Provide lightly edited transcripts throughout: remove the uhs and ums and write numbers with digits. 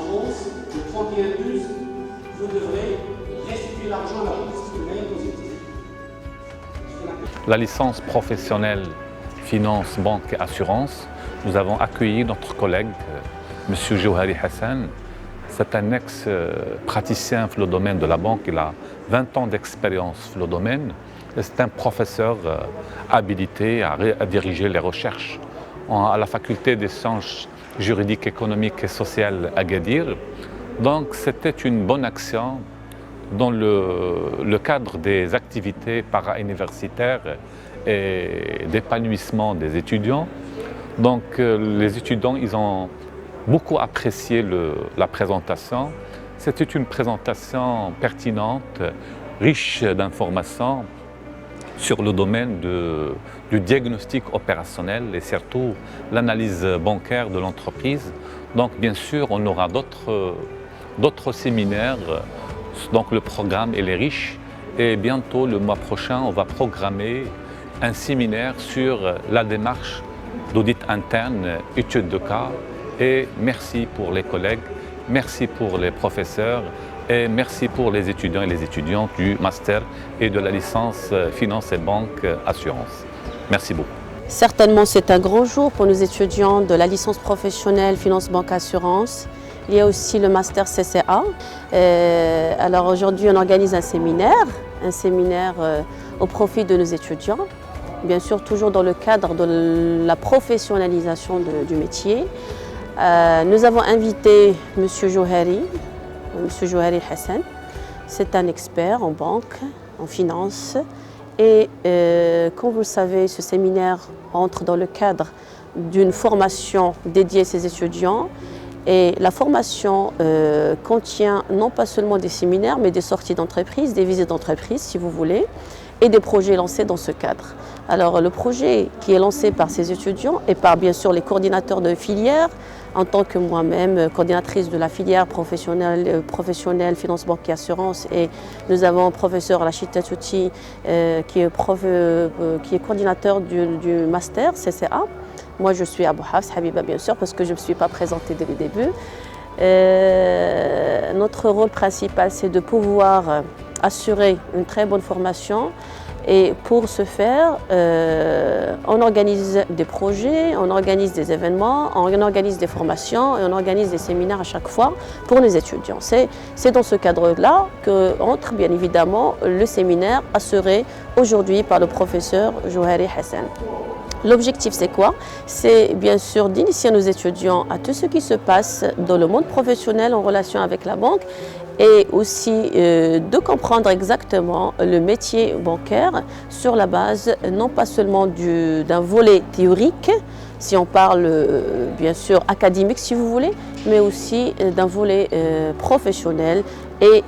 France, le 31-12, vous devrez restituer l'argent à la banque si vous l'avez positif. La licence professionnelle finance, banque et assurance, nous avons accueilli notre collègue, M. Jouhari Hassan. C'est un ex-praticien dans le domaine de la banque. Il a 20 ans d'expérience dans le domaine. C'est un professeur habilité à diriger les recherches à la faculté des sciences juridiques, économiques et sociales à Agadir. Donc c'était une bonne action dans le cadre des activités para-universitaires et d'épanouissement des étudiants. Donc les étudiants, ils ont beaucoup apprécié la présentation. C'était une présentation pertinente, riche d'informations sur le domaine du diagnostic opérationnel et surtout l'analyse bancaire de l'entreprise. Donc bien sûr, on aura d'autres séminaires. Donc le programme est riche et bientôt, le mois prochain, on va programmer un séminaire sur la démarche d'audit interne, étude de cas. Et merci pour les collègues, merci pour les professeurs et merci pour les étudiants et les étudiantes du master et de la licence finance et banque assurance. Merci beaucoup. Certainement, c'est un grand jour pour nos étudiants de la licence professionnelle finance banque assurance. Il y a aussi le master CCA. Alors aujourd'hui, on organise un séminaire au profit de nos étudiants. Bien sûr, toujours dans le cadre de la professionnalisation du métier. Nous avons invité M. Jouhari Hassan. C'est un expert en banque, en finance. Et comme vous le savez, ce séminaire entre dans le cadre d'une formation dédiée à ces étudiants. Et la formation contient non pas seulement des séminaires, mais des sorties d'entreprise, des visites d'entreprise, si vous voulez, et des projets lancés dans ce cadre. Alors le projet qui est lancé par ces étudiants et par bien sûr les coordinateurs de filière, en tant que moi-même coordinatrice de la filière professionnelle finance banque et assurance, et nous avons professeur Rachid Tatouti qui est coordinateur du master CCA. Moi je suis Abou Hafs Habiba bien sûr parce que je ne me suis pas présentée dès le début. Notre rôle principal c'est de pouvoir assurer une très bonne formation. Et pour ce faire, on organise des projets, on organise des événements, on organise des formations et on organise des séminaires à chaque fois pour les étudiants. C'est dans ce cadre-là qu'entre bien évidemment le séminaire assuré aujourd'hui par le professeur Jouhari Hassan. L'objectif c'est quoi? C'est bien sûr d'initier nos étudiants à tout ce qui se passe dans le monde professionnel en relation avec la banque et aussi de comprendre exactement le métier bancaire sur la base non pas seulement d'un volet théorique, si on parle bien sûr académique si vous voulez, mais aussi d'un volet professionnel et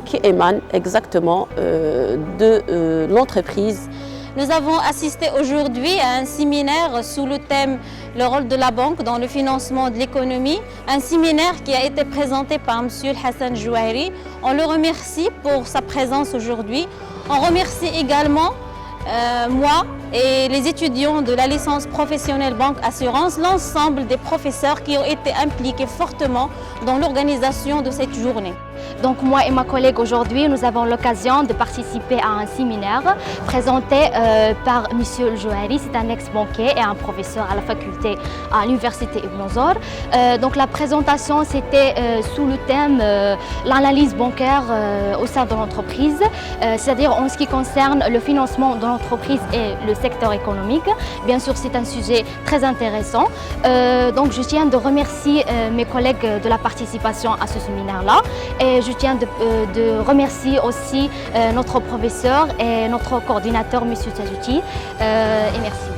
qui émane exactement de l'entreprise. Nous avons assisté aujourd'hui à un séminaire sous le thème « Le rôle de la banque dans le financement de l'économie », un séminaire qui a été présenté par M. Hassan Jouhari. On le remercie pour sa présence aujourd'hui. On remercie également moi et les étudiants de la licence professionnelle banque assurance, l'ensemble des professeurs qui ont été impliqués fortement dans l'organisation de cette journée. Donc moi et ma collègue aujourd'hui, nous avons l'occasion de participer à un séminaire présenté par M. Jouhari. C'est un ex-banquier et un professeur à la faculté à l'université Ibn Zor. Donc la présentation c'était sous le thème l'analyse bancaire au sein de l'entreprise, c'est-à-dire en ce qui concerne le financement de l'entreprise et le secteur économique. Bien sûr, c'est un sujet très intéressant. Donc je tiens de remercier mes collègues de la participation à ce séminaire-là. Et je tiens de remercier aussi notre professeur et notre coordinateur, M. Tajouti. Et merci.